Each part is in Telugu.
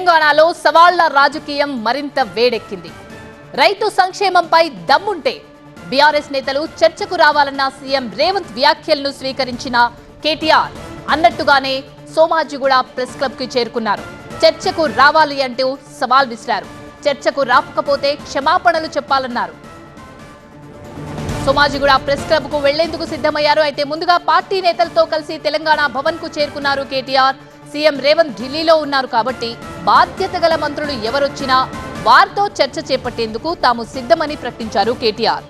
తెలంగాణలో సవాళ్ల రాజకీయం మరింత వేడెక్కింది. రైతు సంక్షేమంపై దమ్ముంటే బీఆర్ఎస్ నేతలు చర్చకు రావాలన్న సీఎం రేవంత్ వ్యాఖ్యలను స్వీకరించిన కేటీఆర్ అన్నట్టుగానే సోమాజిగూడ ప్రెస్ క్లబ్ కి చేరుకున్నారు. చర్చకు రావాలి అంటూ సవాల్ విసిరారు. చర్చకు రాకపోతే క్షమాపణలు చెప్పాలన్నారు. సోమాజిగూడ ప్రెస్ క్లబ్ కు వెళ్లేందుకు సిద్ధమయ్యారు. అయితే ముందుగా పార్టీ నేతలతో కలిసి తెలంగాణ భవన్ కు చేరుకున్నారు కేటీఆర్. సీఎం రేవంత్ ఢిల్లీలో ఉన్నారు కాబట్టి బాధ్యత గల మంత్రులు ఎవరొచ్చినా వారితో చర్చ చేపట్టేందుకు తాము సిద్ధమని ప్రకటించారు కేటీఆర్.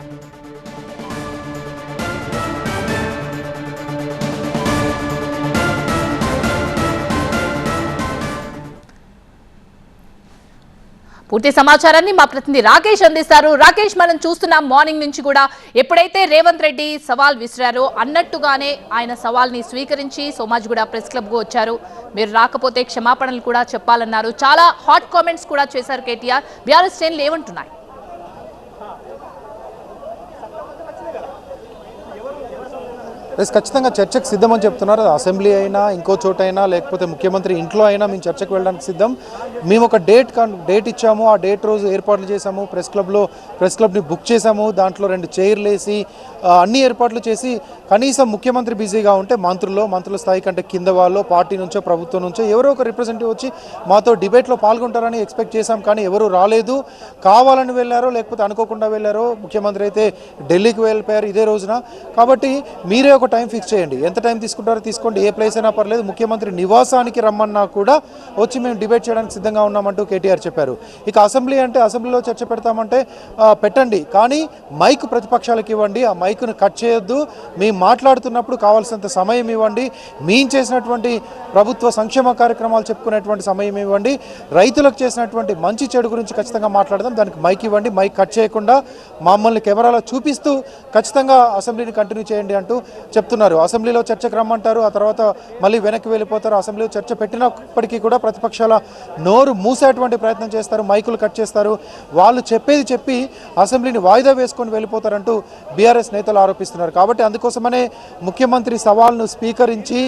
పూర్తి సమాచారాన్ని మా ప్రతినిధి రాకేష్ అందిస్తారు. రాకేష్, మనం చూస్తున్నాం మార్నింగ్ నుంచి కూడా ఎప్పుడైతే రేవంత్ రెడ్డి సవాల్ విసిరారో అన్నట్టుగానే ఆయన సవాల్ని స్వీకరించి సోమాజిగూడ ప్రెస్ క్లబ్ కు వచ్చారు. మీరు రాకపోతే క్షమాపణలు కూడా చెప్పాలన్నారు. చాలా హాట్ కామెంట్స్ కూడా చేశారు కేటీఆర్. బీఆర్ఎస్ శ్రేణులు ఏమంటున్నాయి? ఖచ్చితంగా చర్చకు సిద్ధమని చెప్తున్నారు. అసెంబ్లీ అయినా ఇంకో చోటైనా లేకపోతే ముఖ్యమంత్రి ఇంట్లో అయినా మేము చర్చకు వెళ్ళడానికి సిద్ధం. మేము ఒక డేట్ ఇచ్చాము. ఆ డేట్ రోజు ఏర్పాట్లు చేశాము. ప్రెస్ క్లబ్ని బుక్ చేశాము. దాంట్లో 2 చైర్లు వేసి అన్ని ఏర్పాట్లు చేసి కనీసం ముఖ్యమంత్రి బిజీగా ఉంటే మంత్రుల స్థాయి కంటే కింద వాళ్ళు పార్టీ నుంచో ప్రభుత్వం నుంచో ఎవరో ఒక రిప్రజెంటేటివ్ వచ్చి మాతో డిబేట్లో పాల్గొంటారని ఎక్స్పెక్ట్ చేశాం. కానీ ఎవరు రాలేదు. కావాలని వెళ్ళారో లేకపోతే అనుకోకుండా వెళ్ళారో. ముఖ్యమంత్రి అయితే ఢిల్లీకి వెళ్ళిపోయారు ఇదే రోజున. కాబట్టి మీరే ఒక టైం ఫిక్స్ చేయండి. ఎంత టైం తీసుకుంటారో తీసుకోండి. ఏ ప్లేస్ అయినా పర్లేదు. ముఖ్యమంత్రి నివాసానికి రమ్మన్నా కూడా వచ్చి మేము డిబేట్ చేయడానికి సిద్ధంగా ఉన్నామంటూ కేటీఆర్ చెప్పారు. ఇక అసెంబ్లీ అంటే అసెంబ్లీలో చర్చ పెడతామంటే పెట్టండి, కానీ మైక్ ప్రతిపక్షాలకు ఇవ్వండి. ఆ మైక్ను కట్ చేయొద్దు. మేము మాట్లాడుతున్నప్పుడు కావాల్సినంత సమయం ఇవ్వండి. మేము చేసినటువంటి ప్రభుత్వ సంక్షేమ కార్యక్రమాలు చెప్పుకునేటువంటి సమయం ఇవ్వండి. రైతులకు చేసినటువంటి మంచి చెడు గురించి ఖచ్చితంగా మాట్లాడదాం. దానికి మైక్ ఇవ్వండి. మైక్ కట్ చేయకుండా మమ్మల్ని కెమెరాలో చూపిస్తూ ఖచ్చితంగా అసెంబ్లీని కంటిన్యూ చేయండి అంటూ చెప్తున్నారు. అసెంబ్లీలో చర్చకు రమ్మంటారు, ఆ తర్వాత మళ్ళీ వెనక్కి వెళ్ళిపోతారు. అసెంబ్లీలో చర్చ పెట్టినప్పటికీ కూడా ప్రతిపక్షాల నోరు మూసేటువంటి ప్రయత్నం చేస్తారు. మైకులు కట్ చేస్తారు. వాళ్ళు చెప్పేది చెప్పి అసెంబ్లీని వాయిదా వేసుకొని వెళ్ళిపోతారంటూ బీఆర్ఎస్ నేతలు ఆరోపిస్తున్నారు. కాబట్టి అందుకోసమనే ముఖ్యమంత్రి సవాల్ను స్వీకరించి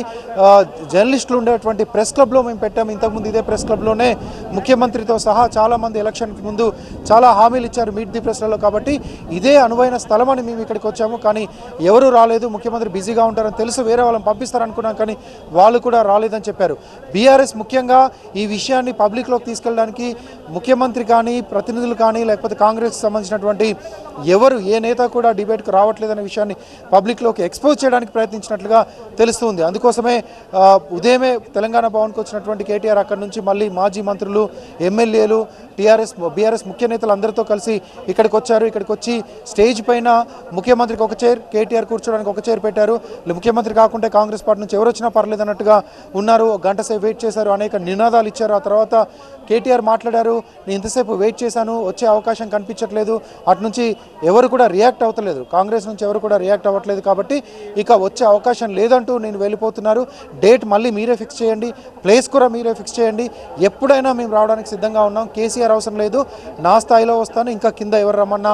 జర్నలిస్టులు ఉండేటువంటి ప్రెస్ క్లబ్లో మేము పెట్టాము. ఇంతకుముందు ఇదే ప్రెస్ క్లబ్లోనే ముఖ్యమంత్రితో సహా చాలామంది ఎలక్షన్కి ముందు చాలా హామీలు ఇచ్చారు మీట్ ది ప్రెస్లలో. కాబట్టి ఇదే అనువైన స్థలం అని మేము ఇక్కడికి వచ్చాము. కానీ ఎవరు రాలేదు. ముఖ్యమంత్రి బిజీగా ఉంటారని తెలుసు. వేరే వాళ్ళని పంపిస్తారనుకున్నాం, కానీ వాళ్ళు కూడా రాలేదని చెప్పారు. బీఆర్ఎస్ ముఖ్యంగా ఈ విషయాన్ని పబ్లిక్లోకి తీసుకెళ్ళడానికి ముఖ్యమంత్రి కానీ ప్రతినిధులు కానీ లేకపోతే కాంగ్రెస్కి సంబంధించినటువంటి ఎవరు ఏ నేత కూడా డిబేట్కు రావట్లేదనే విషయాన్ని పబ్లిక్లోకి ఎక్స్పోజ్ చేయడానికి ప్రయత్నించినట్లుగా తెలుస్తుంది. అందుకోసమే ఉదయమే తెలంగాణ భవన్కి వచ్చినటువంటి కేటీఆర్ అక్కడి నుంచి మళ్ళీ మాజీ మంత్రులు, ఎమ్మెల్యేలు, బీఆర్ఎస్ ముఖ్య నేతలు అందరితో కలిసి ఇక్కడికి వచ్చారు. ఇక్కడికి వచ్చి స్టేజ్ పైన ముఖ్యమంత్రికి ఒక చైర్, కేటీఆర్ కూర్చోడానికి ఒక చైర్ పెట్టారు. ముఖ్యమంత్రి కాకుంటే కాంగ్రెస్ పార్టీ నుంచి ఎవరు వచ్చినా పర్లేదు అన్నట్టుగా ఉన్నారు. గంట సేపు వెయిట్ చేశారు. అనేక నినాదాలు ఇచ్చారు. ఆ తర్వాత కేటీఆర్ మాట్లాడారు. నేను ఇంతసేపు వెయిట్ చేశాను, వచ్చే అవకాశం కనిపించట్లేదు. అటు నుంచి ఎవరు కూడా రియాక్ట్ అవ్వట్లేదు. కాంగ్రెస్ నుంచి ఎవరు కూడా రియాక్ట్ అవ్వట్లేదు. కాబట్టి ఇక వచ్చే అవకాశం లేదంటూ నేను వెళ్ళిపోతున్నారు. డేట్ మళ్ళీ మీరే ఫిక్స్ చేయండి. ప్లేస్ కూడా మీరే ఫిక్స్ చేయండి. ఎప్పుడైనా మేము రావడానికి సిద్ధంగా ఉన్నాం. కేసీఆర్ అవసరం లేదు. నా స్థాయిలో వస్తాను. ఇంకా కింద ఎవరు రమ్మన్నా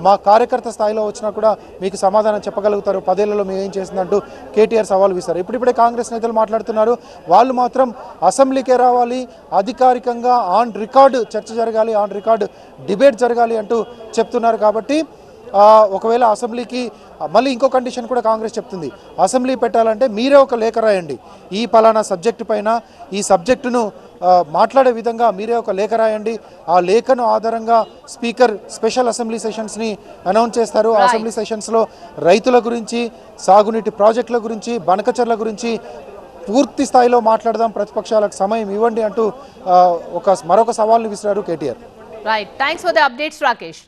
మా కార్యకర్త స్థాయిలో వచ్చినా కూడా మీకు సమాధానం చెప్పగలుగుతారు. 10 ఏళ్లలో మేము ఏం చేసిందంటూ కేటీఆర్ సవాల్ విస్తారు. ఇప్పుడిప్పుడే కాంగ్రెస్ నేతలు మాట్లాడుతున్నారు. వాళ్ళు మాత్రం అసెంబ్లీకే రావాలి, అధికారికంగా ఆన్ రికార్డు చర్చ జరగాలి, ఆన్ రికార్డు డిబేట్ జరగాలి అంటూ చెప్తున్నారు. కాబట్టి ఒకవేళ అసెంబ్లీకి మళ్ళీ ఇంకో కండిషన్ కూడా కాంగ్రెస్ చెప్తుంది. అసెంబ్లీ పెట్టాలంటే మీరే ఒక లేఖ రాయండి. ఈ పలానా సబ్జెక్టు పైన ఈ సబ్జెక్టును మాట్లాడే విధంగా మీరే ఒక లేఖ రాయండి. ఆ లేఖను ఆధారంగా స్పీకర్ స్పెషల్ అసెంబ్లీ సెషన్స్ని అనౌన్స్ చేస్తారు. ఆ అసెంబ్లీ సెషన్స్లో రైతుల గురించి, సాగునీటి ప్రాజెక్టుల గురించి, బనకచర్ల గురించి పూర్తి స్థాయిలో మాట్లాడదాం. ప్రతిపక్షాలకు సమయం ఇవ్వండి అంటూ మరొక సవాల్ని విసిరారు KTR. Right, thanks for the updates Rakesh.